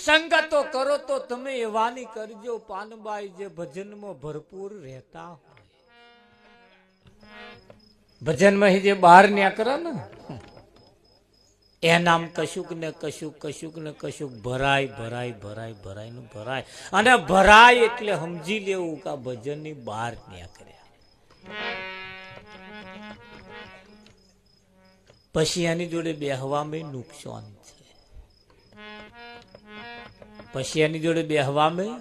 સંગતો કરો તો તમે એવાની કરજો પાનબાઈ જે ભજનમાં ભરપૂર રહેતા હોય. ભજનમાં જે બહાર ન્યા કરે ને એનામ કશુંક ને કશુંક કશુંક ને કશુંક ભરાય ભરાય ભરાય ભરાય નું ભરાય અને ભરાય એટલે સમજી લેવું કે ભજનની બહાર ન્યા કર્યા. પછી એની જોડે બેહવામાં નુકસાન છે. પછી એની જોડે બેહવામાં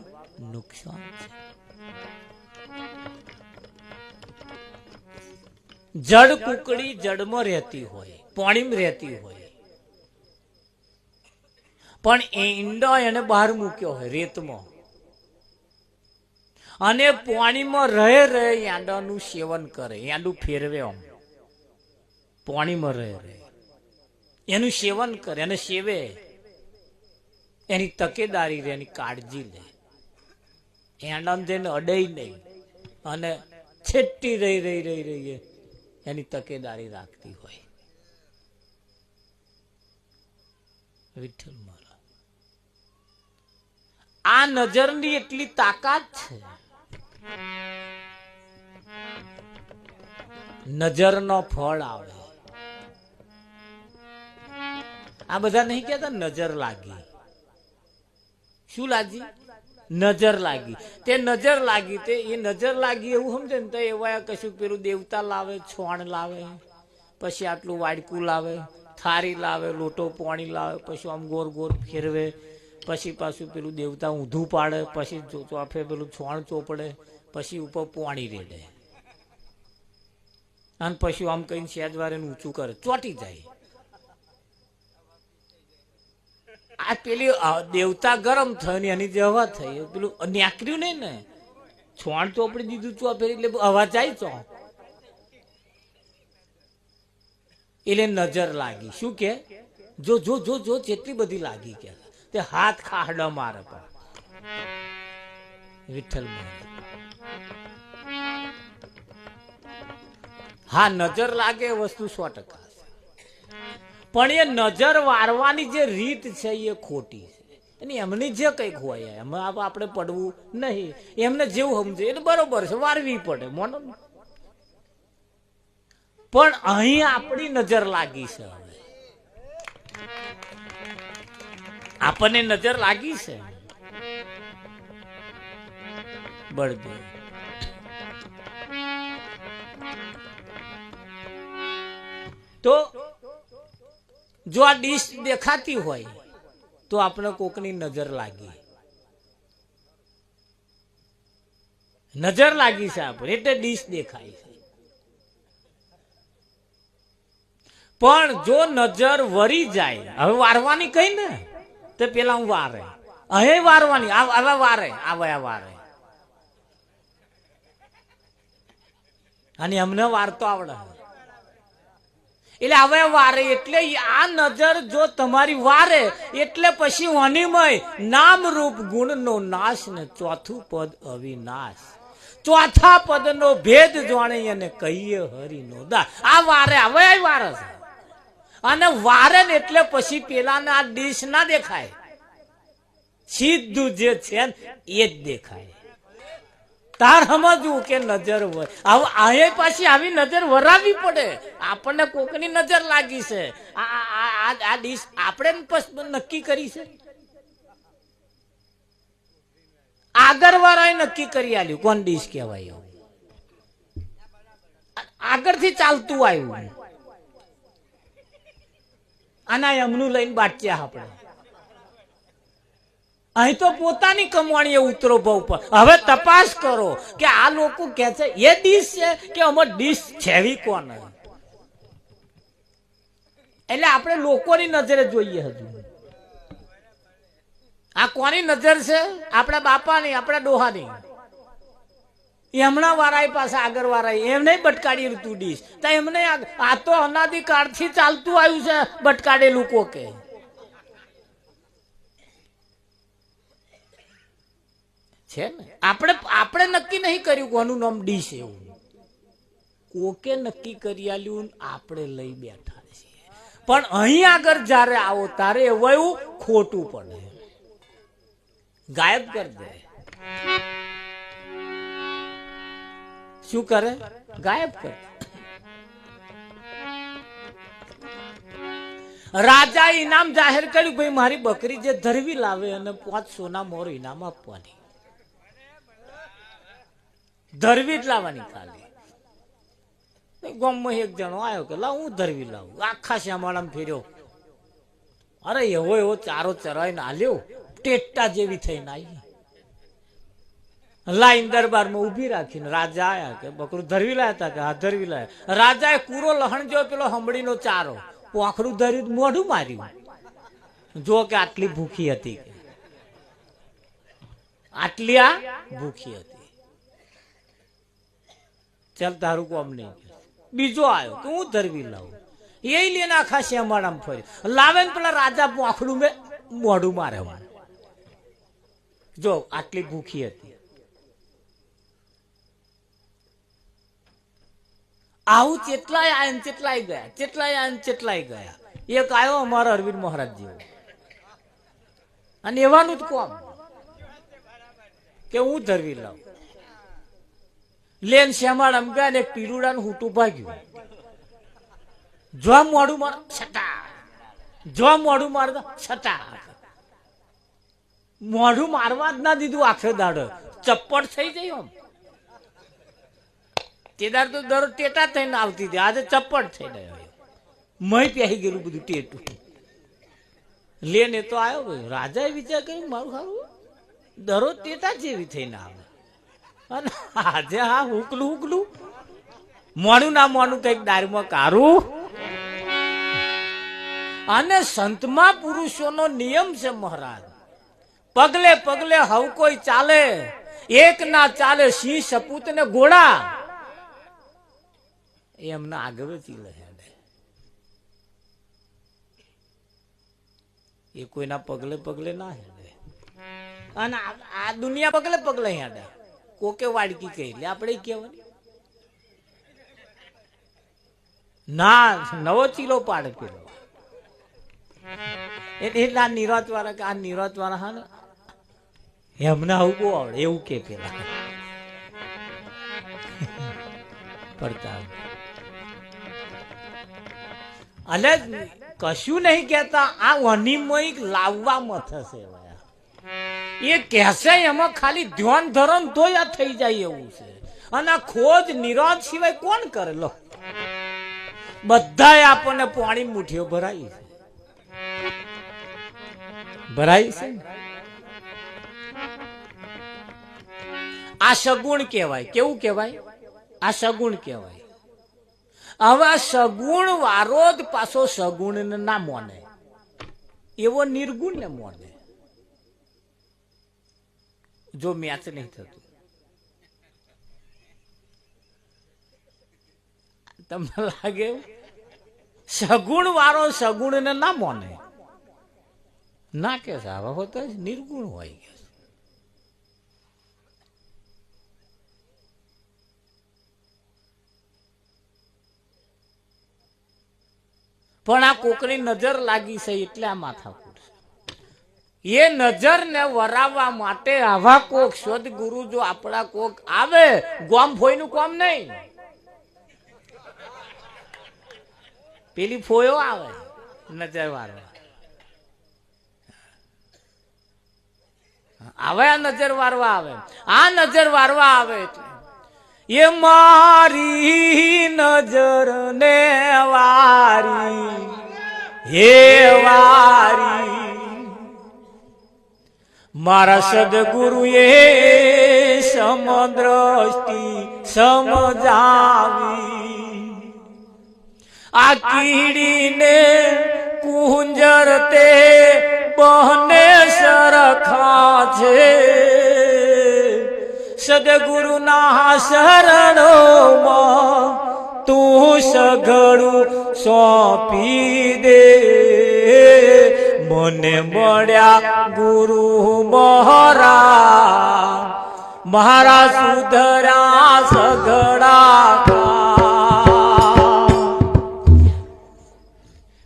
નુકસાન છે. જડ કુકડી જડમાં રહેતી હોય, પાણીમાં રહેતી હોય, પણ એ ઈંડો એને બહાર મૂક્યો હોય રેતમાં અને પાણીમાં રહે રહે યાંડાનું સેવન કરે, યાંડું ફેરવે, આમ પાણીમાં રહે રહે એનું સેવન કરે અને સેવે, એની તકેદારી રે, એની કાળજી લે, યાંડાને જઈને અડે નહીં અને છેટી રહી રહી રહી રહી એની તકેદારી રાખતી હોય. વિઠ્ઠલ મહારાજ આ નજરની એટલી તાકાત છે. નજરનો ફળ આવે. આ બધા નહીં કહેતા નજર લાગી. શું લાગી? નજર લાગી. તે નજર લાગી, તે એ નજર લાગી એવું સમજે ને તો એવા કશું પેલું દેવતા લાવે, છોણ લાવે, પછી આટલું વાડકું લાવે, થારી લાવે, લોટો પાણી લાવે, પછી આમ ગોર ગોર ફેરવે, પછી પાછું પેલું દેવતા ઊંધું પાડે, પછી ચોફે પેલું છોણ ચોપડે, પછી ઉપર પાણી રેડે અને પછી આમ કઈ સેજ વાર ઊંચું કરે, ચોટી જાય. આ પેલી દેવતા ગરમ થયો ને એની જે હવા થઈ પેલું ન્યાકર્યું નહીં ને, છોણ ચોપડી દીધું ચો ફેરી એટલે હવા જાય ચો એટલે નજર લાગી. શું કે જો જો જો જો જેટલી બધી લાગી કે તે હાથ ખાડા મારે પણ વિઠ્ઠલ. હા, નજર લાગે એ વસ્તુ 100%, પણ એ નજર વારવાની જે રીત છે એ ખોટી છે. અને એમની જે કંઈક હોય એમાં આપણે પડવું નહીં. એમને જેવું સમજે એટલે બરોબર છે, વારવી પડે મોનો. પણ અહીં આપણી નજર લાગી છે. આપણને નજર લાગી છે બળદેવ. તો જો આ ડીશ દેખાતી હોય તો આપણે કોકની નજર લાગી. નજર લાગી છે આપણે એટલે ડીશ દેખાય છે. પણ જો નજર વરી જાય, હવે વારવાની કઈ ને તો પેલા હું વારે, અહીં વારવાની, આવા વારે, આવા વારે, અને અમને વારતો આવડે એટલે હવે વારે. એટલે આ નજર જો તમારી વારે એટલે પછી અનિમય નામ રૂપ ગુણ નો નાશ ને ચોથું પદ અવિનાશ. ચોથા પદ નો ભેદ જાણે અને કહીએ હરિ નો દાસ. આ વારે હવે વારે છે અને વારે ને એટલે પછી પેલા આ ડીશ ના દેખાય, સીધું જે છે એ જ દેખાય. તાર સમજવું કે નજર હોય. હવે આ પાછી આવી નજર વરાવી પડે. આપણને કોકની નજર લાગી છે, આ ડીશ આપણે નક્કી કરી છે, આગળ વાળાએ નક્કી કરી આલ્યું કોણ ડીશ કહેવાય. આગળથી ચાલતું આવ્યું આના એમનું લઈને બાટચ્યા આપણે. અહીં તો પોતાની કમાણીએ ઉતરો ભાવ પર. હવે તપાસ કરો કે આ લોકો કે છે એ ડીશ છે કે અમાર ડીશ છેવી કોણ. એટલે આપણે લોકોની નજરે જોઈએ. હજુ આ કોની નજર છે? આપણા બાપાની, આપણા ડોહાની. એમના વાળા પાસે આગળ વાળા એમને બટકાડી તું ડીશ તો એમને આ તો અનાદિકાળથી ચાલતું આવ્યું છે બટકાડેલું કોકે. છે ને આપણે નક્કી નહીં કર્યું કોનું નામ ડીશ એવું, કોકે નક્કી કરી આલ્યું, આપણે લઈ બેઠા છીએ. પણ અહીં આગળ જયારે આવો તારે એવું ખોટું પડે. ગાયબ કરી દે. શું કરે? ગાયબ કરે. રાજા ઇનામ જાહેર કર્યું, ભાઈ મારી બકરી જે ધરવી લાવે અને 5 સોના મોર ઇનામ આપવાની. ધરવી જ લાવવાની ખાલી. ગામમાં એક જણો આવ્યો કે લાવ હું ધરવી લાવું. આખા શ્યામાળામાં ફેર્યો. અરે એવો એવો ચારો ચરાઈને આલ્યો, ટેટા જેવી થઈને આવી. લાઈન દરબારમાં ઉભી રાખીને રાજા આયા કે બકરું ધરવી લાયા હતા કે હા ધરવી લાયા. રાજાએ કૂરો લહણ જો પેલો હંબડીનો ચારો પોખરું ધર્યું, મોઢું માર્યું. જો કે આટલી ભૂખી હતી, આટલી આ ભૂખી હતી. ચાલ તારું કોમ નહીં. બીજો આવ્યો કે હું ધરવી લાવું. એ લઈને આખા શ્યામાળામાં ફર્યું. લાવે ને પેલા રાજા પોખડું મેં મોઢું મારે. જો આટલી ભૂખી હતી. આવું ચેટલાય આયા ને ચેટલાય ગયા, ચેટલાય આયા ને ચેટલાય ગયા. એક આવ્યો અમારા અરવિંદ મહારાજ જેવો, અને એવાનું જ કોમ કે હું ધરવી લાવું. લેન શ્યામાળામાં ગયા ને એક પીરુડાનું હુટું ભાગ્યું. જો મોઢું માર છટા, જો મોઢું મારતા છટા. મોઢું મારવા જ ના દીધું. આખો દાડો ચપ્પટ થઈ જાય. આમ તેદાર તો દરરોજ ટેટા થઈને આવતી હતી, આજે ચપ્પટ થઈ ગયો. મય પ્યાહી ગયેલું બધું ટેટું. લેને તો આવ્યો ભાઈ. રાજાએ વિચાર કર્યું મારું સારું દરરોજ ટેટા જેવી થઈને આવે, અને આજે હા હુકલું હુકલું મોડું ના મોડું કઈક દારૂમાં કારું. અને સંતમાં પુરુષોનો નિયમ છે મહારાજ, પગલે પગલે હવ કોઈ ચાલે, એક ના ચાલે સિંહ સપૂત ને ઘોડા. એમના આગળ ચીલે એ કોઈના પગલે પગલે ના હેડે. અને આ દુનિયા પગલે પગલે હેડે. કોકે વાડકી કહી આપણે કેવાની ના નવો ચીલો પાડે પેલો. એટલે આ નિરાત વાળા કે આ નિરાત વાળા હા ને એમને આવું બહુ આવડે એવું કે પેલા પડતા. અને કશું નહીં કેતા, આ અનિમય લાવવામાં થશે. એ કહેશે એમાં ખાલી ધ્યાન ધરણ તો આ થઈ જાય એવું છે. અને આ ખોજ નિરાત સિવાય કોણ કરે? લો બધા આપણને પાણી મુઠ્ઠીઓ ભરાઈ છે, ભરાઈ છે. આ સગુણ કહેવાય. કેવું કહેવાય? આ સગુણ કહેવાય. હવે સગુણ વારો જ પાછો સગુણ ને ના મોને, એવો નિર્ગુણ ને મોને. જો મેચ નહીં થતું તમને લાગે? સગુણ વાળો સગુણ ને ના મોને, ના કે આવા હોતા નિર્ગુણ હોય કે. પણ આ કોકની નજર લાગી છે એટલે આ માથાકૂટ. એ નજર ને વરાવવા માટે આવા કોક સદગુરુ જો આપણા કોક આવે, ગોમ ફોઈનું કોમ નહીં, પેલી ફોયો આવે નજર વારવા. આવે આ નજર વારવા આવે, આ નજર વારવા આવે એટલે એ મારી નજર ને વારી, હે વારી મારા સદગુરુ એ સમદ્રષ્ટિ સમજાવી. આ કીડીને કુંજર તે બહને સરખા છે, સદગુરુ ના શરણોમાં તું સઘળું સોંપી દે. મને મળ્યા ગુરુ મહારાજ, મારા સુધરા સઘળા.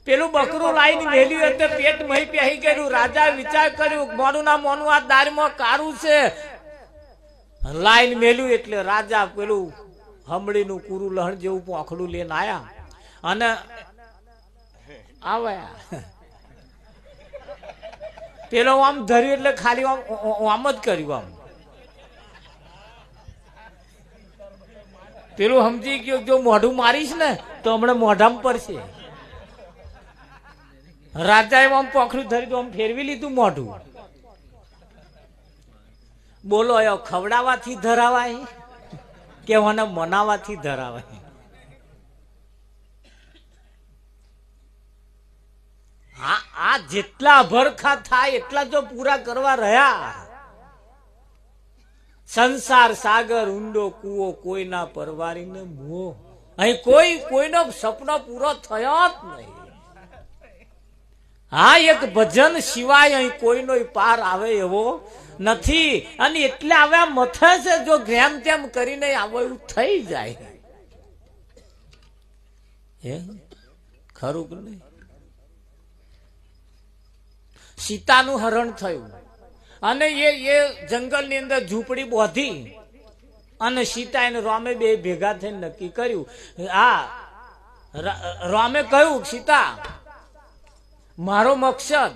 પેલું બકરું લાઈને મેલ્યું એટલે પેટ મહી પહેરી કર્યું. રાજા વિચાર કર્યું મોનું ના મોનું આ દારમાં કારું છે. લાઈન મેલ્યું એટલે રાજા પેલું હમડીનું કુરું લહણ જેવું પોખડું લઈને આયા અને આવ્યા. પેલો આમ ધર્યું એટલે ખાલી આમ જ કર્યું. આમ પેલું સમજી ગયો જો મોઢું મારીશ ને તો હમણાં મોઢામાં પડશે. રાજાએ આમ પોખડું ધર્યું આમ ફેરવી લીધું મોઢું. બોલો એ ખવડાવવાથી ધરાવાય કે મને મનાવાથી ધરાવાય? આ જેટલા ભરખા થાય એટલા જો પૂરા કરવા રહ્યા. સંસાર સાગર ઊંડો કૂવો કોઈના પરવારીને મોહ. અહીં કોઈનો સપનો પૂરો થયો જ નહીં. હા, એક ભજન સિવાય અહીં કોઈનો પાર આવે એવો નથી. અને એટલે હવે આ મથે છે જો ગ્રેમ તેમ કરીને આવો એવું થઈ જાય. ખરું કે નહીં? સીતાનું હરણ થયું અને એ જંગલની અંદર ઝૂંપડી બોધી અને સીતા અને રામે બે ભેગા થઈને નક્કી કર્યું. રામે કહ્યું સીતા મારો મકસદ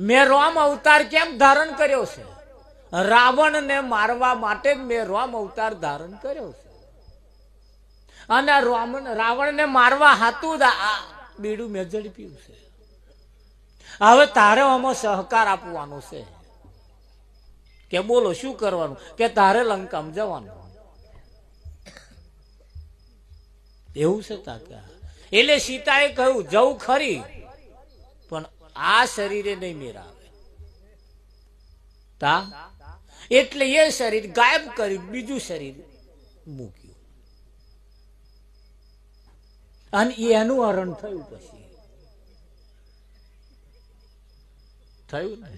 મેં રામ અવતાર કેમ ધારણ કર્યો છે? રાવણને મારવા માટે જ મેં રામ અવતાર ધારણ કર્યો છે. અને રાવણને મારવા હાતું આ બીડું મેં ઝડપ્યું છે. હવે તારે આમાં સહકાર આપવાનો છે. કે બોલો શું કરવાનું? કે તારે લંકામાં જવાનું. એવું છે તાકા? એટલે સીતાએ કહ્યું જવું ખરી પણ આ શરીરે નહીં મેળાવે. તા એટલે એ શરીર ગાયબ કર્યું, બીજું શરીર મૂક્યું અને એનું હરણ થયું. પછી થયું ને.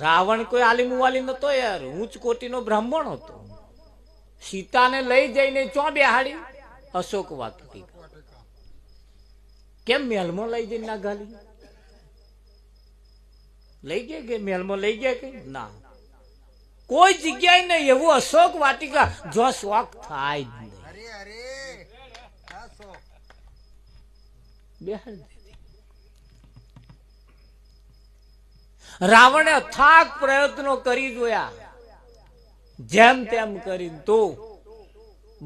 રાવણ કોઈ આલી મુવાલી નતો યાર, ઉચ્ચ કોટીનો બ્રાહ્મણ હતો. સીતાને લઈ જઈને ચો બેહાડી? અશોક વાટિકા. કેમ મહેલમાં લઈ જઈને ના ગાલી? લઈ ગયા કે મહેલમાં લઈ ગયા કે ના? કોઈ જગ્યાએ નહીં. એવું અશોક વાટિકા જો શોખ થાય જ નહીં. બેહાડી રાવણે અથાગ પ્રયત્નો કરી જોયા, જેમ તેમ કરી તો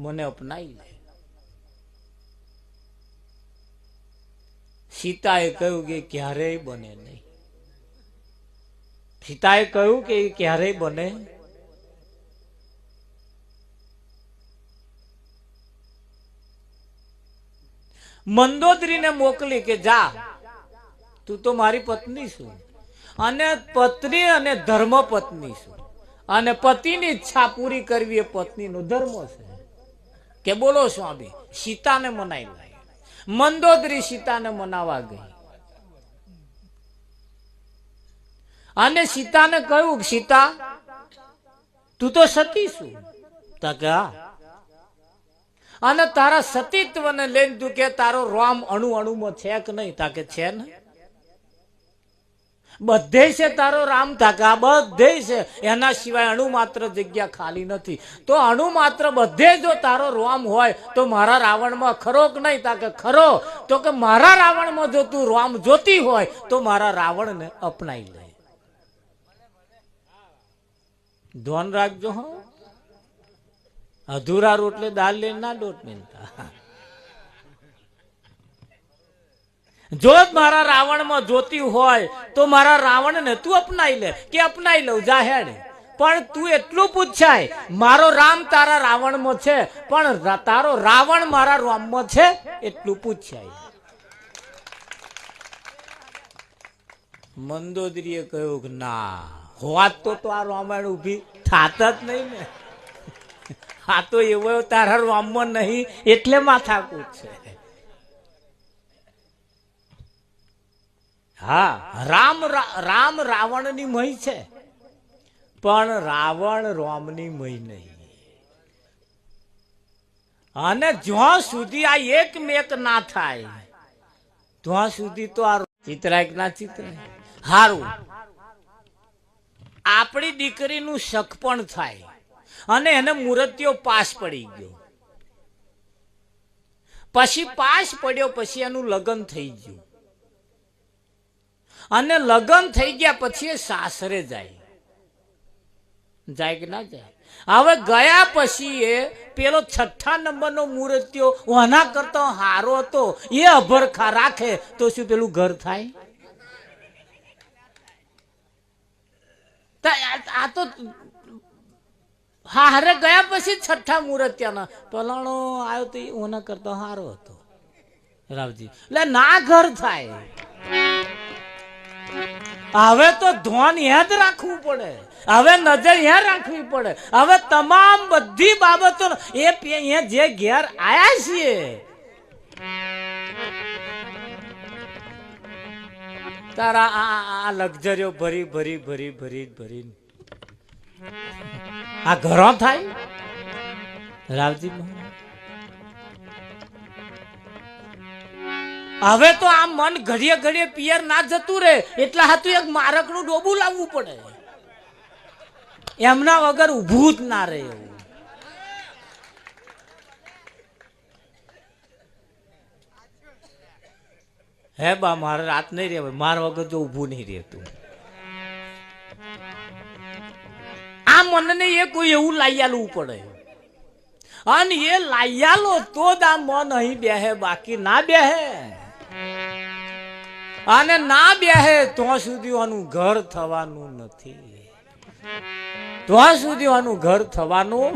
મને અપનાવી લે. સીતાએ કહ્યું કે ક્યારેય બને નહીં. સીતાએ કહ્યું કે ક્યારેય બને. મંદોદરીને મોકલી કે જા, તું તો મારી પત્ની છું અને પત્ની અને ધર્મ પત્ની છું અને પતિની ઈચ્છા પૂરી કરવી એ પત્નીનો ધર્મ છે. કે બોલો સ્વામી, સીતાને મનાઈ લાય. મંદોદરી સીતાને મનાવા ગઈ અને સીતાને કહ્યું સીતા તું તો સતી છું. તકા અને તારા સતીત્વને લઈને તું કે તારો રામ અણુ અણુમાં છે કે નહીં? તાકે છે ને, બધે છે તારો રામ. તાકા બધે છે, એના સિવાય અણુ માત્ર જગ્યા ખાલી નથી. તો અણુ માત્ર બધે જો તારો રામ હોય તો મારા રાવણમાં ખરો કે નહીં? તાકે ખરો. તો કે મારા રાવણમાં જો તું રામ જોતી હોય તો મારા રાવણને અપનાવી લે. ધ્યાન રાખજો હો, અધૂરા રોટલે દાળ લઈને ના લોટ મિલતા. જો મારા રાવણમાં જોતી હોય તો મારા રાવણને તું અપનાવી લે. કે અપનાવી લઉં જાહેર. પણ તું એટલું પૂછાય મારો રામ તારા રાવણમાં છે પણ તારો રાવણ મારા રામમાં છે એટલું પૂછાય. મંદોદરીએ કહ્યું કે ના, હોત તો આ રામાયણ ઉભી થાત જ નહીં ને. આ તો એવો તારા રામમાં નહીં એટલે માથાકૂટ છે. હા, રામ રાવણની મહી છે પણ રાવણ રામની મહી નહીં. અને જ્યાં સુધી આ એકમેક ના થાય ત્યાં સુધી તો આ ચિત્રાય ના ચિત્રાય. હારું આપણી દીકરીનું શક પણ થાય અને એને મૂર્તિઓ પાસ પડી ગયો, પછી પાસ પડ્યો, પછી એનું લગ્ન થઈ ગયું અને લગ્ન થઈ ગયા પછી એ સાસરે જાય કે ના જાય? હવે ગયા પછી એ પેલો 6થા નંબરનો મૂર્તિઓ ઓના કરતા હારો હતો એ અભરખા રાખે તો શું પેલું ઘર થાય? આ તો હારે ગયા પછી 6થા મૂર્તિયાના પલાણો આવ્યો તો ઓના કરતા હારો હતો રાવજી, એટલે ના ઘર થાય. હવે તો ધ્યાન યાદ રાખવું પડે, હવે નજર યા રાખવી પડે. હવે તમામ બધી બાબતો એ જે ઘેર આયા છીએ તારા આ લક્ઝરીઓ ભરી ભરી ભરી ભરી ભરી આ ઘરો થાય રાવજી. હવે તો આ મન ઘડીએ ઘડીએ પિયર ના જતું રે એટલા હાથું એક મારકનું ડોબું લાવવું પડે, એમના વગર ઊભું જ ના રહે એવું. હે બા મારે રાત નહીં રે, મારા વગર જો ઊભું નહીં રહેતું. આ મનને એ કોઈ એવું લાયાલવું પડે અને એ લાયાલો તો જ આ મન અહીં બેહે, બાકી ના બેહે. અને ના બેહે ત્યાં સુધી આનું ઘર થવાનું નથી, ત્યાં સુધી આનું ઘર થવાનું.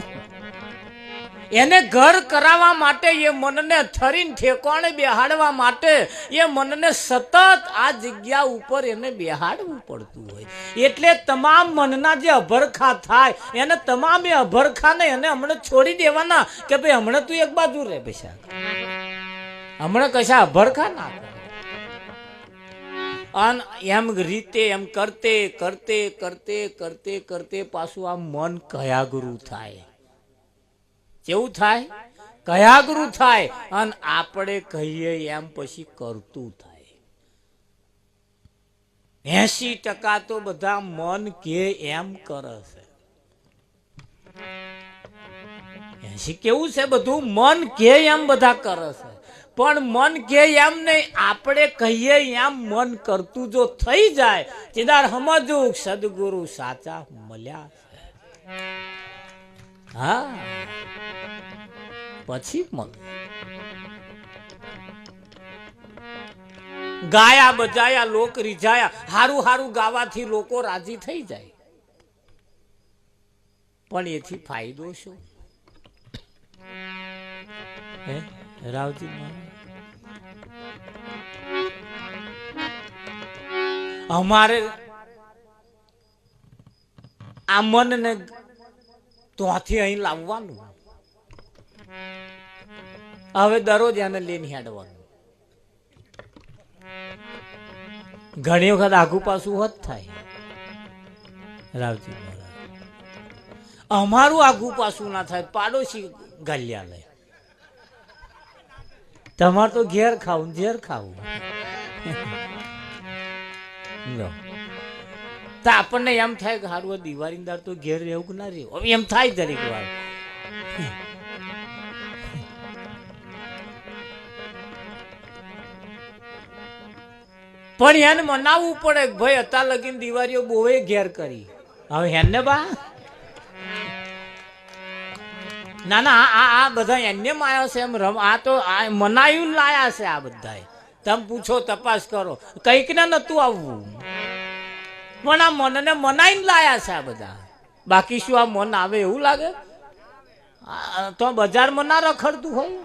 એને ઘર કરાવવા માટે એ મનને થરીને ઠેકાણે બેહાડવા માટે એ મનને સતત આ જગ્યા ઉપર એને બેહાડવું પડતું હોય. એટલે તમામ મનના જે અભરખા થાય એને તમામ એ અભરખાને એને હમણાં છોડી દેવાના કે ભાઈ હમણાં તું એક બાજુ રહે, પૈસા હમણાં કશા અભરખા ના કરે. અને એમ રીતે એમ કરતે કરતે કરતે કરતે કરતે પાછું આ મન કયાગરું થાય. કેવું થાય? કયાગરું થાય. અને આપણે કહીએ એમ પછી કરતું થાય. 80% તો બધા મન કે એમ કરે છે. 80 કેવું છે? બધું મન કે એમ બધા કરે છે, પણ મન કે એમ નહીં, આપણે કહીએ એમ મન કરતું જો થઈ જાય તેદાર સમજવું સદગુરુ સાચા મળ્યા છે. હા પછી ગાયા બજાયા લોક રીઝાયા, હારું હારું ગાવાથી લોકો રાજી થઈ જાય, પણ એથી ફાયદો શું? હે રાવજી, અમારે આ મનને ત્યાંથી અહીં લાવવાનું, હવે દરરોજ એને લઈને હેડવાનું. ઘણી વખત આઘું પાછું હોત થાય રાવજી. અમારું આઘું પાછું ના થાય, પાડોશી ગાલ્યા લે. તમારે તો ઘેર ખાવું ઝેર ખાવું. તો આપણને એમ થાય કે સારું દિવાળીદાર તો ઘેર રહેવું ના રહેવું, હવે એમ થાય દરેક વાર. પણ એને મનાવવું પડે કે ભાઈ અત્યાર લગીને દિવાળીઓ બહુ ઘેર કરી, હવે હેને બા ના ના આ બધા એને માયા છે એમ રમ. આ તો આ મનાયું લાયા છે આ બધા. તમે પૂછો, તપાસ કરો, કઈક ને નતું આવવું, પણ આ મનને મનાઈને લાયા છે આ બધા. બાકી શું આ મન આવે એવું લાગે? તો બજારમાં ના રખડતું હોય.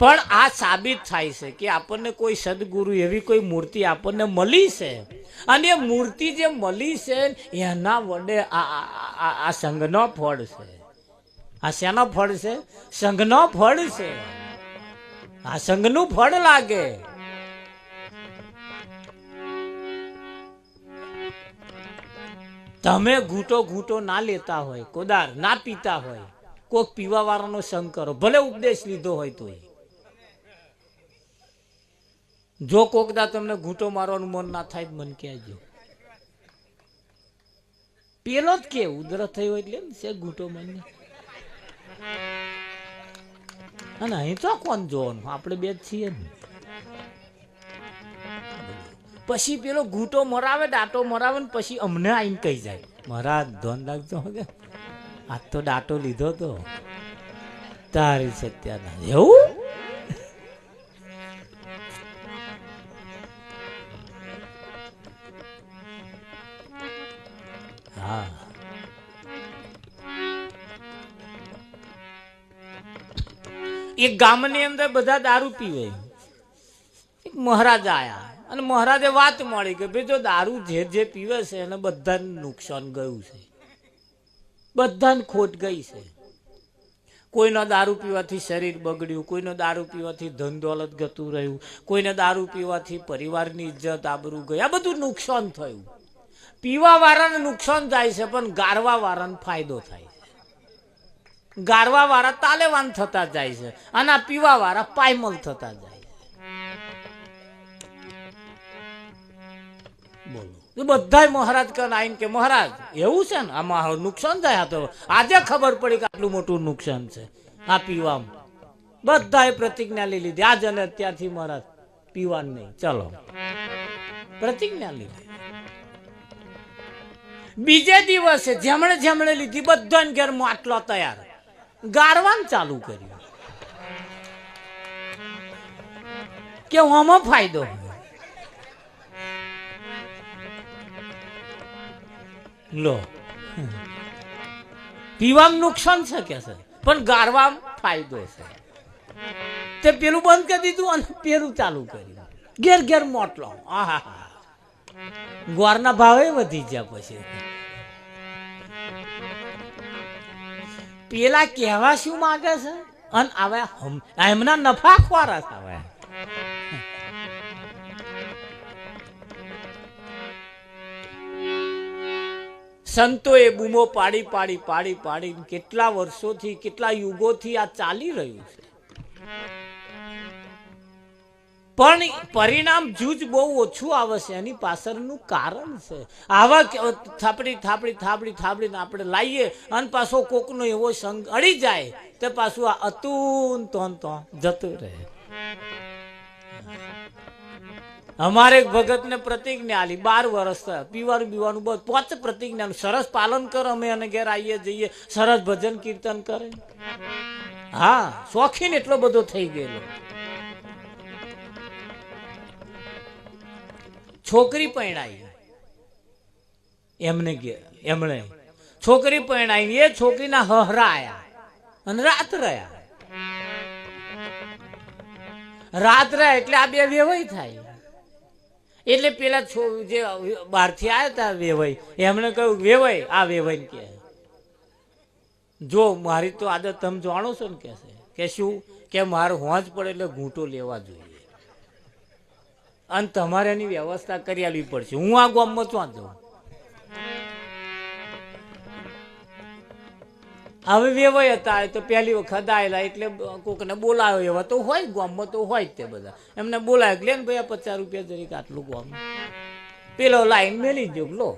પણ આ સાબિત થાય છે કે આપણને કોઈ સદગુરુ એવી કોઈ મૂર્તિ આપણને મળી છે, અને એ મૂર્તિ જે મળી છે એના વડે આ સંઘનો ફળ છે. આ શેનો ફળ છે? સંઘનો ફળ છે. આ સંઘનું ફળ લાગે. તમે ઘૂંટો ઘૂંટો ના લેતા હોય, કોદાર ના પીતા હોય, કોક પીવા વાળાનો સંગ કરો, ભલે ઉપદેશ લીધો હોય તો. જો કોકદા તમને ઘૂંટો મારવાનું મન ના થાય મન કહેજો. પેલો જ કે ઉધરસ થઈ હોય એટલે છે ઘૂંટો મને. અને અહીં તો કોણ જોવાનું, આપણે બે જ છીએ ને. પછી પેલો ઘૂંટો મરાવે, દાંટો મરાવે ને પછી અમને આઈને કહી જાય, મહારાજ ધોન રાખજો કે આજ તો દાંટો લીધો તો તારી સત્યાના. એવું હા. એક ગામની અંદર બધા દારૂ પીવે. એક મહારાજ આયા અને મહારાજે વાત મળી કે ભાઈ જો દારૂ જે જે પીવે છે એને બધાને નુકસાન ગયું છે, બધાને ખોટ ગઈ છે. કોઈનો દારૂ પીવાથી શરીર બગડ્યું, કોઈનો દારૂ પીવાથી ધન દોલત ગતું રહ્યું, કોઈને દારૂ પીવાથી પરિવારની ઇજ્જત આબરૂ ગઈ, આ બધું નુકસાન થયું. પીવા વાળાને નુકસાન થાય છે પણ ગારવા વાળાને ફાયદો થાય છે. ગારવા વાળા તાલેવાન થતા જાય છે અને આ પીવા વાળા પાયમલ થતા જાય છે. બોલો બધા મહારાજ કન આવીને કે મહારાજ એવું છે ને આમાં નુકસાન થાય. તો આજે ખબર પડી કે આટલું મોટું નુકસાન છે આ પીવામાં. બધાએ પ્રતિજ્ઞા લઈ લીધી આજ અને અત્યારથી મહારાજ પીવાનું નહીં, ચલો પ્રતિજ્ઞા લીધી. બીજે દિવસે જેમણે જેમણે લીધી બધાને ઘેર માટલો તૈયાર, ગારવાનું ચાલુ કર્યું કે આમાં ફાયદો. લો પીવામાં નુકસાન છે કે છે પણ ગારવામાં ફાયદો છે. તે પેલું બંધ કરી દીધું અને પેલું ચાલુ કર્યું, ઘેર ઘેર મોટલો. આહા, ગોરના ભાવે વધી ગયા. પછી પેલા કહેવા શું માંગે છે અને હવે એમના નફા ખોરા આવે. સંતોએ બૂમો પાડી પાડી પાડી પાડી કેટલા વર્ષોથી કેટલા યુગોથી આ ચાલી રહ્યું છે. પણ પરિણામ જૂજ બહુ ઓછું આવે છે. એની પાછળનું કારણ છે આવા થાપડી થાપડી થાપડી થાપડીને આપણે લાવીએ અને પાછો કોકનો એવો સંગ અડી જાય તો પાછું આ અતુન તો જતું રહે. અમારે ભગત ને પ્રતિજ્ઞા આલી 12 વર્ષ પીવાનું બીવાનું બસ 5 પ્રતિજ્ઞાનું સરસ પાલન કરો. અમે અને ઘેર આવીએ જઈએ, સરસ ભજન કીર્તન કરે. હા, શોખીન એટલો બધો થઈ ગયેલો. છોકરી પરણાઈ એમણે છોકરી પરણાઈ, એ છોકરીના હહરા આયા અને રાત રહ્યા. એટલે આ બે વેવાઈ થાય. એટલે પેલા જે બહારથી આવ્યા હતા વેવાઈ, એમણે કહ્યું વેવાઈ આ વેવાઈ કે જો મારી તો આદત તમે જાણો છો ને કે શું કે મારે હોંજ પડે એટલે ઘૂંટો લેવા જોઈએ અને તમારે એની વ્યવસ્થા કરી આલવી પડશે. હું આ ગામમાં ચોં જાઉં. હવે વેવાઈ હતા તો પહેલી વખત આવેલા એટલે કોકને બોલાવ્યો. એવા તો હોય ગામમાં, તો હોય જ તે બધા. એમને બોલાવ્યો લે ને ભાઈ 50 રૂપિયા જરીક આટલું ગામ. પેલો લાઈન મેલી ગયો. લો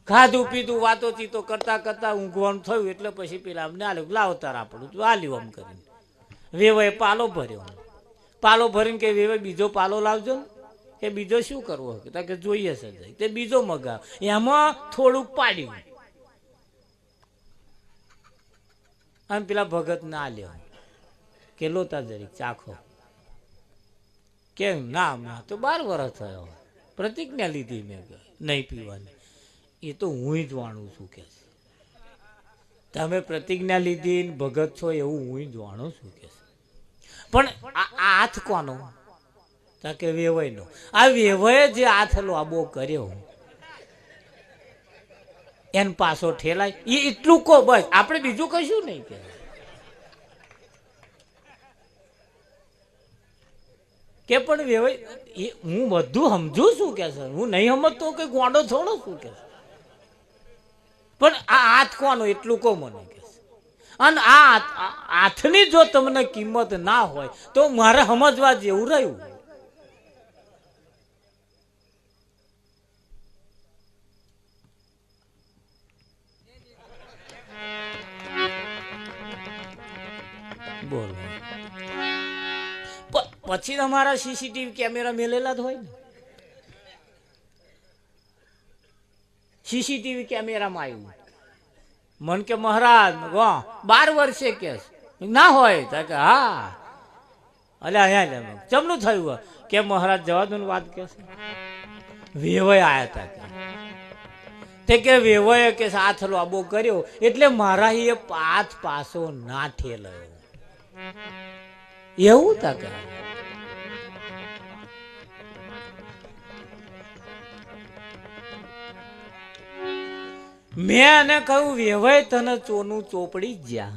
ખાધું પીધું વાતો ચીતો કરતા કરતા ઊંઘવાનું થયું એટલે પછી પેલા અમને આલ્યું લાવતાર આપણું તો આલ્યું. આમ કરીને વેવાઈ પાલો ભર્યો. પાલો ભરીને કે વેવાઈ બીજો પાલો લાવજો ને. કે બીજો શું કરવો કે જોઈએ છે તે બીજો મગાવ. એમાં થોડુંક પાડ્યું અને પેલા ભગત ના લ્યો કે લોતા જરીક ચાખો. કેમ ના તો 12 વર્ષ થયો, પ્રતિજ્ઞા લીધી મેં નહીં પીવાની. એ તો હું જ જાણું છું કે તમે પ્રતિજ્ઞા લીધી ભગત છો એવું હું જ જાણું છું કે પણ આ હાથ કોનો? કે વેવાઈનો. આ વેવાઈએ જે હાથ લાંબો કર્યો એને પાછો ઠેલાય એ એટલું કહો બસ. આપણે બીજું કશું નહીં કે કે પણ વેવાય હું બધું સમજુ છું કે સર, હું નહીં સમજતો કે ગોંડો થોડો છું કે, પણ આ હાથ કોનો એટલું કહો મને કે, અને આ હાથની જો તમને કિંમત ના હોય તો મારે સમજવા જેવું રહ્યું. બોલો પછી તમારા સીસીટીવી કેમેરા મેલેલા જ હોય ને, સીસીટીવી કેમેરામાં આવ્યું મન કે મહારાજ 12 વર્ષે કે ના હોય તો કે હા, અલ્યા ચમનું થયું કે મહારાજ જવા દો વાત કે વેવાય આયા હતા તે કે વેવાય કે હાથ લાંબો કર્યો એટલે મારા એ હાથ પાછો ના ઠેલાયો એવું તા કે મેં એને કહ્યું વેવાય તને ચોનું ચોપડી જ જા,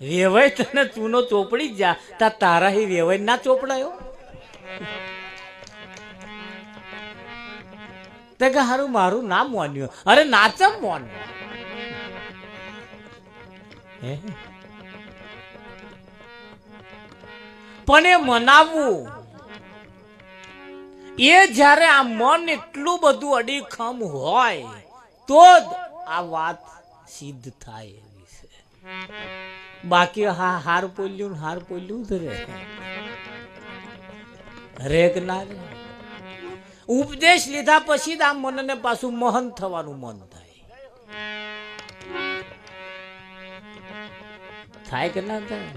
વેવાય તને ચૂનો ચોપડી જ જા, તારા હી વેવાય ના ચોપડાયો તે કે હારું મારું નામ માન્યું. અરે નાચમ માન્યું પણ એ મનાવવું એ જ્યારે આ મન એટલું બધું અડીખમ હોય તો જ આ વાત સિદ્ધ થાય એવી છે. બાકી હા હાર પોલ્યું જ રે ના રે. ઉપદેશ લીધા પછી જ આ મનને પાછું મહંત થવાનું મન થાય કે ના થાય?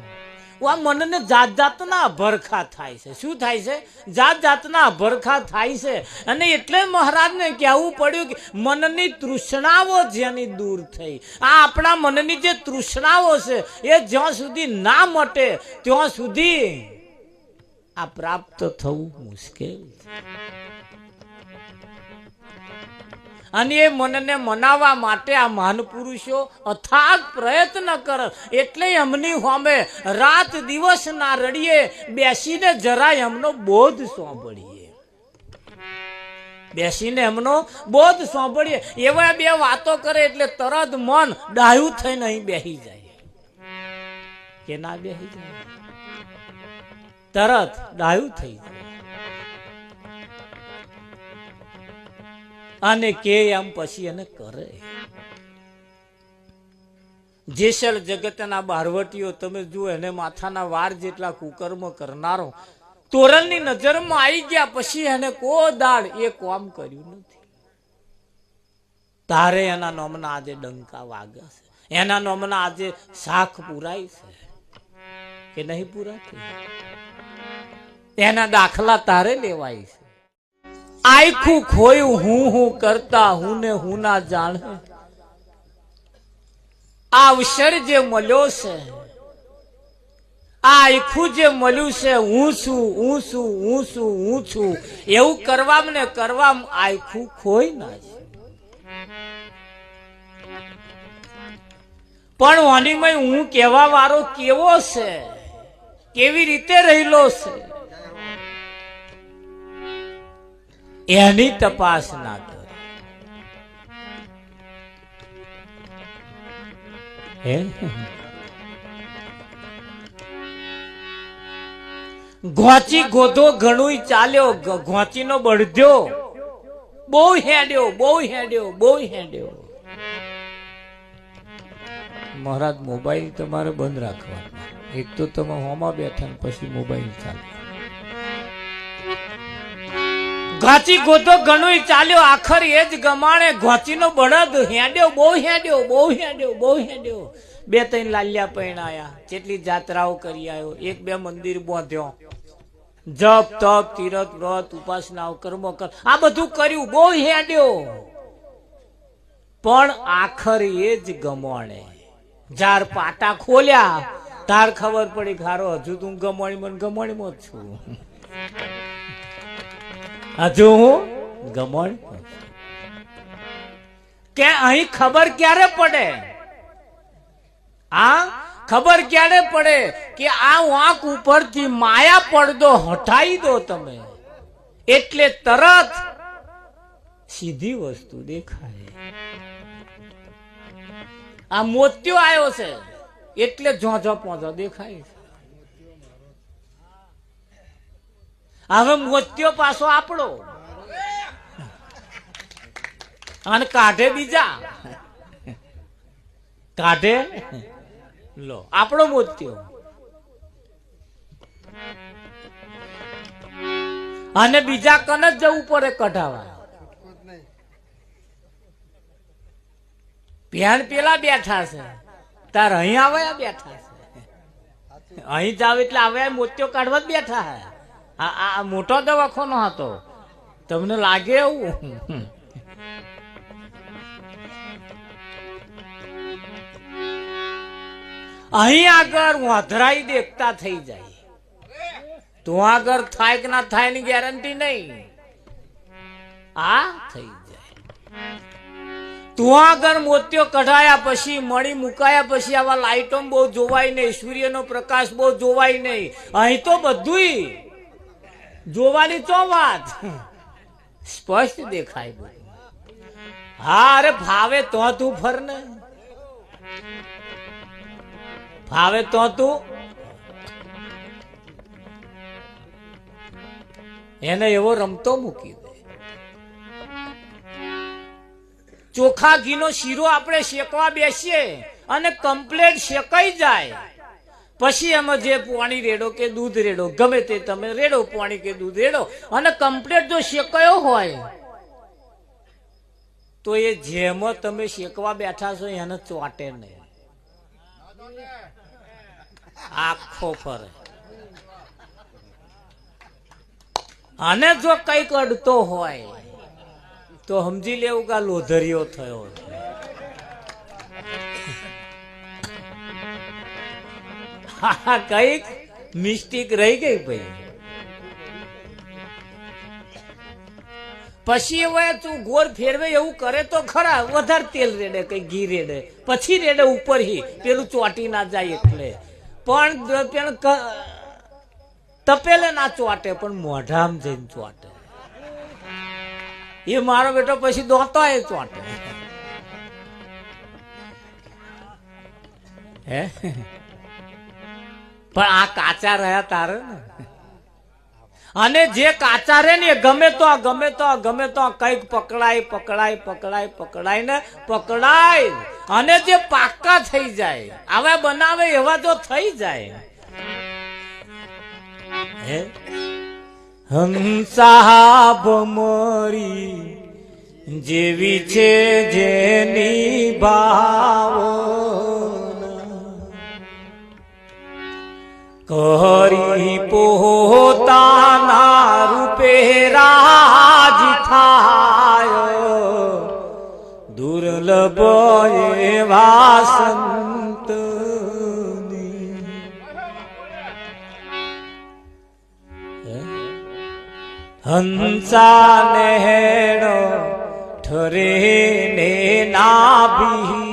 આ મનને જાત જાતના ભરખા થાય છે. શું થાય છે? જાત જાતના ભરખા થાય છે. અને એટલે મહારાજને કહેવું પડ્યું કે મનની તૃષ્ણાઓ જેની દૂર થઈ. આ આપણા મનની જે તૃષ્ણાઓ છે એ જ્યાં સુધી ના મટે ત્યાં સુધી આ પ્રાપ્ત થવું મુશ્કેલ. અને એ મનને મનાવવા માટે આ મહાન પુરુષો અથાગ પ્રયત્ન કરે. એટલે એમની સામે રાત દિવસ ના રડીએ, બેસીને જરાય એમનો બોધ સાંભળીએ, બેસીને એમનો બોધ સાંભળીએ. એવા બે વાતો કરે એટલે તરત મન ડાયું થઈને અહીં બેસી જાય કે ના બેસી જાય, તરત ડાયું થઈ જાય. અને કે એમ પછી એને કરે. જેસલ જગતના બારવટીઓ તમે જુઓ, એને માથાના વાર જેટલા કુકર્મ કરનારો તોરણની નજરમાં આવી ગયા પછી એને કોઈ દાડ એ કામ કર્યું નથી. તારે એના નામના આજે ડંકા વાગે છે, એના નામના આજે શાખ પુરાય છે કે નહીં પુરાતી? એના દાખલા તારે લેવાય છે. આખું ખોયું હું કરતા હું ને હું ના જાણે. આ અવસર જે મળ્યો છે, આ આખું જે મળ્યું છે, હું છું એવું કરવામાં ને કરવામાં આખું ખોઈ ના છે. પણ વાણીમય હું કહેવા વાળો કેવો છે, કેવી રીતે રહેલો છે એની તપાસ ના કરે. ઘોચી ગોધો ઘણું ચાલ્યો, ઘોચી નો બળદ્યો બહુ હેડ્યો. મહારાજ મોબાઈલ તમારે બંધ રાખવાનો. એક તો તમે હોમાં બેઠા પછી મોબાઈલ ચાલે. ઘાચી ગોતો ઘણું ચાલ્યો, આખર એ જ ગમાણે. ઘોચીનો બળદ હેડ્યો, બહુ હેડ્યો. 2-3 લાલિયા પૈણાયા, કેટલી જાત્રાઓ કરી આવ્યો, 1-2 મંદિર બાંધ્યો, જપ તપ તીરથ વ્રત ઉપાસનાઓ કર્મો કર આ બધું કર્યું, બહુ હેડ્યો. પણ આખર એ જ ગમાણે. જાર પાટા ખોલ્યા તાર ખબર પડી ખારો હજુ તું ગમાણીમાં જ છું, હજુ હું ગમણ. કે અહીં ખબર ક્યારે પડે? ખબર ક્યારે પડે કે આ વાંક ઉપરથી માયા પડદો હટાવી દો તમે, એટલે તરત સીધી વસ્તુ દેખાય. આ મોતિયો આવ્યો છે એટલે ઝોઝો પોઝો દેખાય. હવે મોતિયો પાછો આપણો અને કાઢે બીજા, કાઢે લો આપણો મોતિયો. અને બીજા કન જ જવું પડે કઢાવા. પ્યાન પેલા બેઠા છે તાર અહીં આવે બેઠા છે, અહીં જાવ એટલે આવે મોતિયો કાઢવા જ બેઠા હે. આ મોટો દવાખાનો હતો, તમને લાગે એવું? અહીં આગળ વાંધરાઈ દેખતા થઈ જાય તો આગળ થાય કે ના થાય ની ગેરંટી નહીં. આ થઈ જાય તું આગળ મોતિયો કઢાયા પછી, મણી મુકાયા પછી આવા લાઈટો બહુ જોવાય નહીં, સૂર્યનો પ્રકાશ બહુ જોવાય નહીં. અહીં તો બધું જોવાની તો વાત સ્પષ્ટ દેખાય. હા અરે ભાવે તો તું ફર ને, ભાવે તો તું એને એવો રમતો મૂકી દે. ચોખા ઘીનો શીરો આપણે શેકવા બેસીએ અને કમ્પ્લેટ શેકાઈ જાય પછી એમાં જે પાણી રેડો કે દૂધ રેડો ગમે તે તમે રેડો, પાણી કે દૂધ રેડો, અને કમ્પ્લેટ જો શેકાયો હોય તો એ જેમાં તમે શેકવા બેઠા છો એને ચોટે નહીં, આખો ફરે. અને જો કઈક અડતો હોય તો સમજી લેવું કે લોધરિયો થયો. કઈક મિસ્ટેક રહી ગઈ ભાઈ. પછી હવે તું ગોળ ફેરવે એવું કરે તો ખરા, વધારે તેલ રેડે કઈ ઘી રેડે પછી રેડે ઉપર હી પેલું ચોટી ના જાય એટલે. પણ તપેલે ના ચોટે પણ મોઢામાં જઈને ચોટે. એ મારો બેટો પછી દોતો એ ચોટે. હે પણ આ કાચા રહ્યા તારે ને. અને જે કાચા રે ને ગમે તો ગમે તો ગમે તો કઈક પકડાય પકડાય પકડાય પકડાય ને પકડાય. અને જે પાક્કા થઈ જાય આવા બનાવે એવા જો થઈ જાય. હે હંસા ભમરી જેવી છે જેની ભાવના, કરી પોતાના રૂપે રાજ થાય, દુર્લભ એવા સંત. હંસા નેણો ઠરે ને નાભી,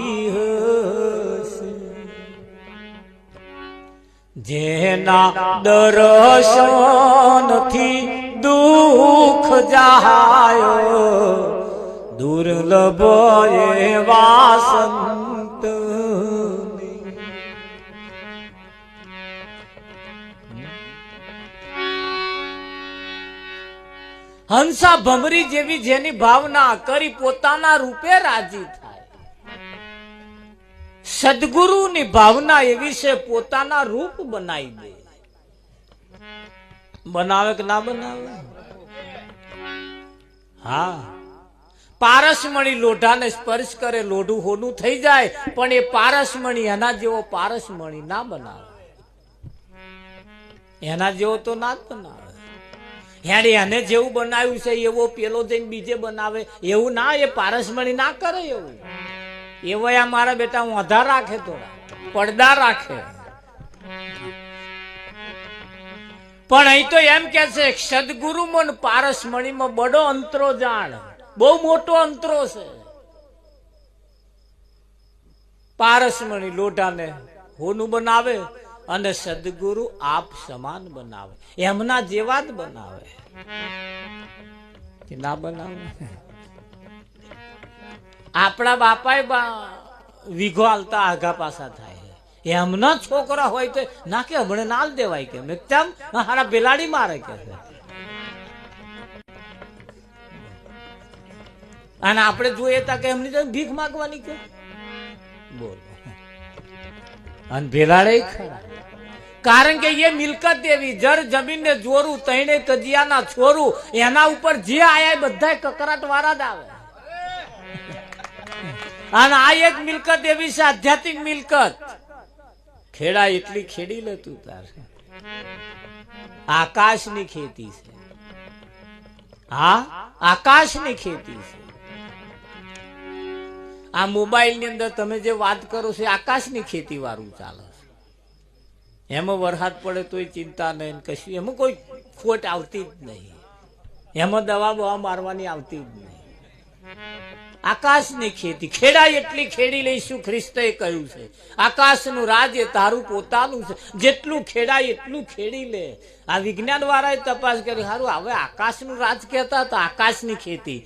જેના દર્શનથી દુઃખ જાય, દુર્લભ એવા સંત. હંસા ભમરી જેવી જેની ભાવના, કરી પોતાના રૂપે રાજી થાય. સદગુરુની ભાવના એવી છે પોતાના રૂપ બનાવી દે. બનાવે કે ના બનાવે? હા, પારસમણી લોઢાને સ્પર્શ કરે, લોઢું હોનું થઈ જાય, પણ એ પારસમણી એના જેવો પારસમણી ના બનાવે. એના જેવો તો ના જ બનાવે. હેડે એને જેવું બનાવ્યું છે એવો પેલો જઈને બીજે બનાવે એવું ના, એ પારસમણી ના કરે એવું. એવો આ મારા બેટા વાંધા રાખે, તો પડદા રાખે. પણ અહીં તો એમ કે છે સદગુરુ મન પારસમણીમાં બડો અંતરો જાણ, બહુ મોટો અંતરો છે. પારસમણી લોઢાને હોનું બનાવે અને સદગુરુ આપ સમાન બનાવે, એમના જેવા જ બનાવે કે ના બનાવે. આપણા બાપાએ વીઘો હાલતા આગા પાછા થાય, એમના છોકરા હોય તો ના કે હમણાં નાલ દેવાય કે કેમ હારા બિલાડી મારે કે. અને આપણે જોઈએ તા કે એમની તો ભીખ માંગવાની કે બોલ. અને બિલાડે ખરા, કારણ કે એ મિલકત એવી જર જમીન ને જોરું તૈણે કજિયાના છોરું, એના ઉપર જે આયા બધા કકરાટ વાળા જ આવે. અને આ એક મિલકત એવી છે આધ્યાત્મિક મિલકત, ખેડા એટલી ખેડી લે તું તાર, આકાશની ખેતી છે. હા, આકાશની ખેતી છે. આ મોબાઈલ ની અંદર તમે જે વાત કરો છો આકાશની ખેતી વાળું ચાલે છે. એમાં વરસાદ પડે તોય ચિંતા નહીં, કશું એમાં કોઈ ખોટ આવતી જ નહીં, એમાં દવા બવા મારવાની આવતી જ નહીં. આકાશની ખેતી, ખેડા એટલી ખેડી લઈશું ખ્રિસ્તએ કહ્યું છે. આકાશનું રાજ એ તારું પોતાનું છે, જેટલું ખેડાય એટલું ખેડી લે. આ વિજ્ઞાન વાળાએ તપાસ કરી, સારું હવે આકાશનું રાજ કહેતા હતા, આકાશની ખેતી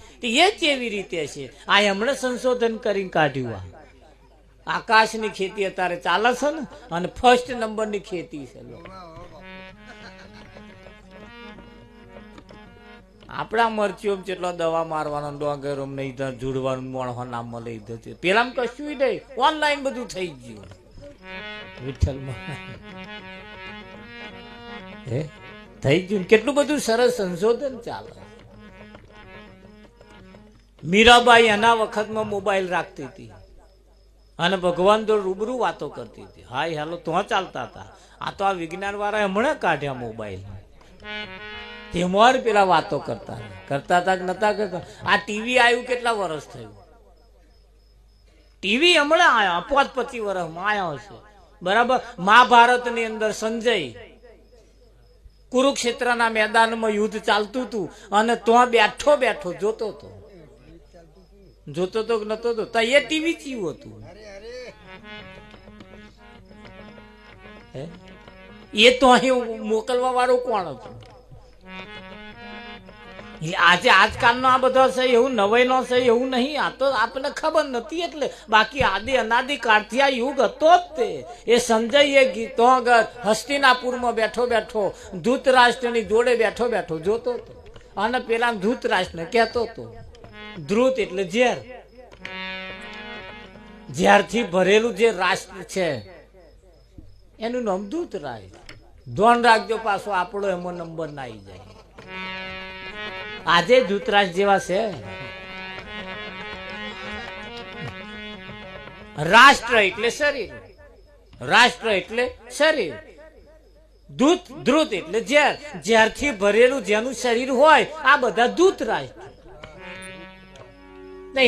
એ કેવી રીતે છે? આ એમણે સંશોધન કરીને કાઢ્યું. આકાશની ખેતી અત્યારે ચાલે છે ને, અને ફર્સ્ટ નંબરની ખેતી છે. આપણા મરચીઓ જેટલો દવા મારવાનો, ડોંગરો નહીં જોડવાનું, મોણો નામ મળે છે. પેલા કશું નહીં, ઓનલાઈન બધું થઈ ગયું. વિઠ્ઠલમાં હે થઈ ગયું, કેટલું બધું સરસ સંશોધન ચાલે. મીરાબાઈ એના વખતમાં મોબાઈલ રાખતી હતી અને ભગવાન તો રૂબરૂ વાતો કરતી હતી. હાય હાલો તો ચાલતા હતા. આ તો આ વિજ્ઞાન વાળા હમણાં કાઢ્યા મોબાઈલ, તેમાં પેલા વાતો કરતા હતા કે નતા કરતા. આ ટીવી આવ્યું કેટલા વર્ષ થયું? ટીવી હમણાં આવ્યા, 25 વર્ષમાં આવ્યા છે. બરાબર. મહાભારત ની અંદર સંજય કુરુક્ષેત્રના મેદાનમાં યુદ્ધ ચાલતું હતું અને તો બેઠો બેઠો જોતો હતો કે નતો તો એ ટીવી ચીવું હતું. એ તો અહીં મોકલવા વાળો કોણ હતું? આજે આજકાલનો આ બધો છે એવું નવાઈ નો છે એવું નહીં. આ તો આપણને ખબર નથી એટલે, બાકી આદિ અનાદિ કાળથી આ યુગ હતો જ તે. એ સંજય એ ગીતો આગળ હસ્તિનાપુરમાં બેઠો બેઠો ધૂતરાષ્ટ્રની જોડે બેઠો બેઠો જોતો હતો અને પેલા ધૂતરાષ્ટ્રને કહેતો હતો. ધ્રુત એટલે ઝેર, ઝેરથી ભરેલું જે રાષ્ટ્ર છે એનું નામ ધૂતરાષ્ટ્ર. ધ્યાન રાખજો, પાછો આપણો એમાં નંબર ના આવી જાય. આજે ધૂતરાજ જેવા છે. રાષ્ટ્ર એટલે શરીર, રાષ્ટ્ર એટલે શરીર. ધ્રુત એટલે ઝેર, ઝેરથી ભરેલું જેનું શરીર હોય આ બધા ધૂતરાષ્ટ્ર.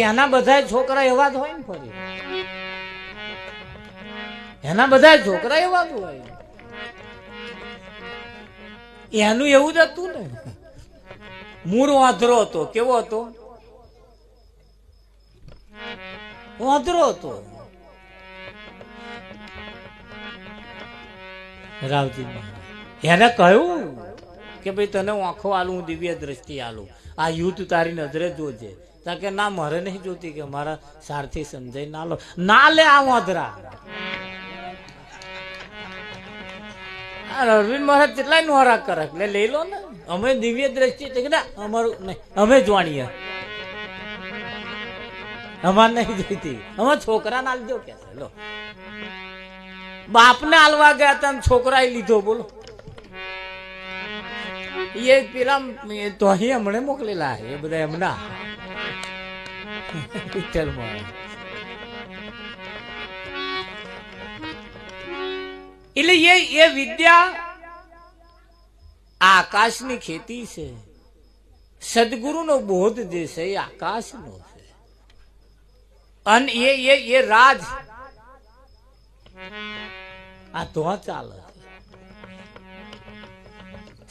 એના બધા છોકરા એવા જ હોય ને, ફરી એના બધા છોકરા એવા જ હોય. એનું એવું જ હતું ને. મૂળ વાંધરો હતો. કેવો હતો? વાંધરો હતો. રાવજી એને કહ્યું કે ભાઈ તને આંખો આલું, હું દિવ્ય દ્રષ્ટિ આલું, આ યુદ્ધ તારી નજરે જોજે. કે ના મારે નહીં જોતી, કે મારા સારથી સમજાય ના લો. ના લે આ વાંધરા. અરવિંદ મહારાજ કેટલાય નોરા કરે, એટલે લઈ લો ને. અમે દિવ્ય દ્રષ્ટિ અમારું નહીં, અમે જાણીએ, અમારે નહીં જોઈતી, અમે છોકરા ના લીધો કે લો. બાપને હાલવા ગયા હતા, છોકરા લીધો. બોલો, એ પેલા તો અહીં હમણે મોકલેલા એ બધા એમના. એટલે એ વિદ્યા આકાશની ખેતી છે. સદગુરુનો બોધ જે છે એ આકાશનો છે. અને એ રાજ આ તો ચાલે.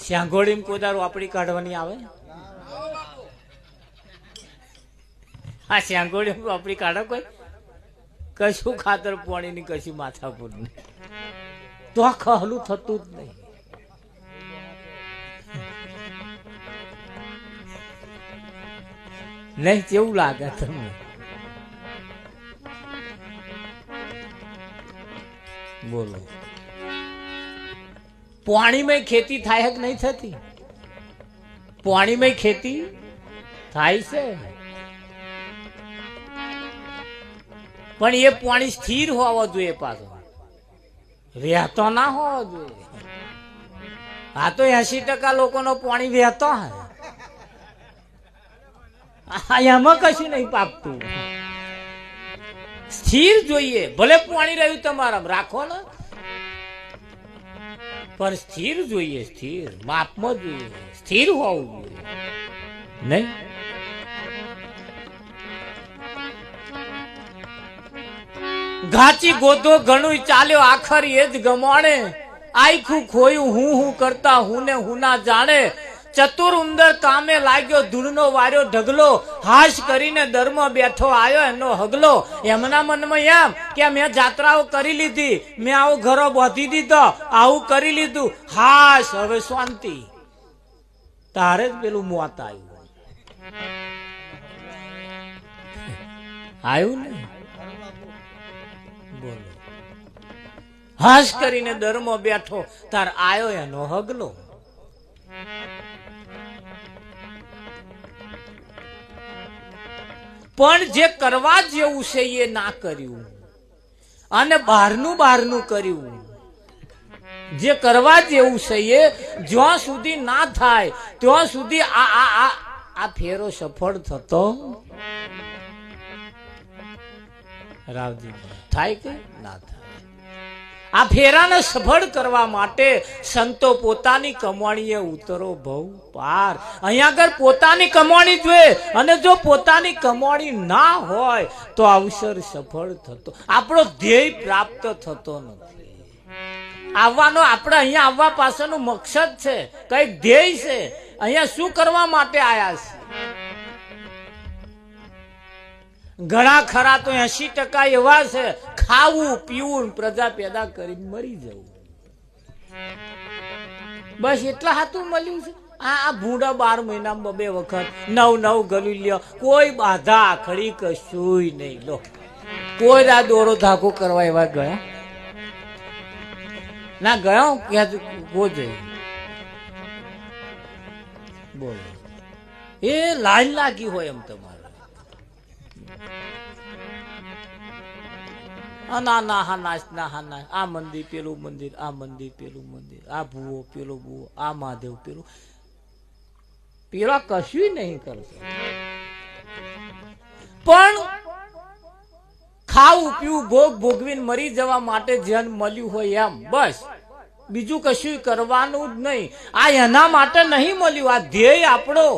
શ્યાંગોળી કોદારો આપડી કાઢવાની આવે, આ શ્યાંગોળી આપડી કાઢો કોઈ, કશું ખાતર પાણી ની, કશું માથાપુર ની. તો આ ખહલું થતું જ નહીં. નહીં કેવું લાગે તમને? બોલો, પાણીમાં ખેતી થાય કે નહીં થતી? પાણીમાં ખેતી થાય છે, પણ એ પાણી સ્થિર હોવો જોઈએ, પાછો વહેતો ના હોવો જોઈએ. આ તો 80% લોકોનો પાણી વહેતો હે, એમાં કશું નહીં પાકતું. સ્થિર જોઈએ, ભલે પાણી રહ્યું તમારા રાખો ને, પણ સ્થિર જોઈએ, સ્થિર માપમાં જોઈએ, સ્થિર હોવું જોઈએ. નહીં ઘાચી ગોધો ઘણું ચાલ્યો, આખર એ જ ગમાણે. આખું ખોયું હું કરતા હું ને હું ના જાણે. ચતુર ઉંદર કામે લાગ્યો, ધૂળનો વાર્યો ઢગલો. હાશ કરીને દરમાં બેઠો આવ્યો એનો હગલો. એમના મનમાં એમ કે મેં જાત્રાઓ કરી લીધી, મેં આવો ઘરો બાંધી દીધો, આવું કરી લીધું, હાશ હવે શાંતિ. તારે જ પેલું મોત આવ્યું ને. બોલો, હાશ કરીને દરમાં બેઠો, તાર આયો એનો હગલો. પણ જે કરવા જેવું છે એ ના કર્યું, અને બહારનું કર્યું. જે કરવા જેવું છે એ જ્યાં સુધી ના થાય ત્યાં સુધી આ ફેરો સફળ થતો રાવજી થાય કે ના થાય. આ ફેરાને સફળ કરવા માટે સંતો પોતાની કમાણીએ ઉતરો ભવ પાર. અહીંયા આગળ પોતાની કમાણી જોઈએ, અને જો પોતાની કમાણી ના હોય તો અવસર સફળ થતો, આપણો ધ્યેય પ્રાપ્ત થતો નથી. આવવાનો આપણે અહીંયા આવવા પાછળનું મકસદ છે, કઈક ધ્યેય છે. અહીંયા શું કરવા માટે આયા છે? ઘણા ખરા તો 80% એવા છે, ખાવું પીવું પ્રજા પેદા કરી મરી જવું, બસ એટલા હાથું મળ્યું છે. આ ભૂંડા 12 મહિનામાં 2 વખત 9 ગલું લ્યો, કોઈ બાધા આખડી કશું નહીં. લો, કોઈ આ દોરો ધાકો કરવા એવા ગયા ના? ગયો ક્યાં બોલો, એ લાઈન લાગી હોય એમ તમારે. આ મંદિર પેલું મંદિર, આ મંદિર પેલું મંદિર, આ ભૂવો પેલો ભૂવો, આ મહાદેવ પેલું પેલા કશું નહીં કરશે. પણ ખાવું પીવું ભોગ ભોગવીને મરી જવા માટે જેન મળ્યું હોય એમ, બસ બીજું કશું કરવાનું જ નહીં. આ એના માટે નહીં મળ્યું, આ ધ્યેય આપણો.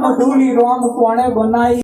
મધુરી રોંગ કોણે બનાવી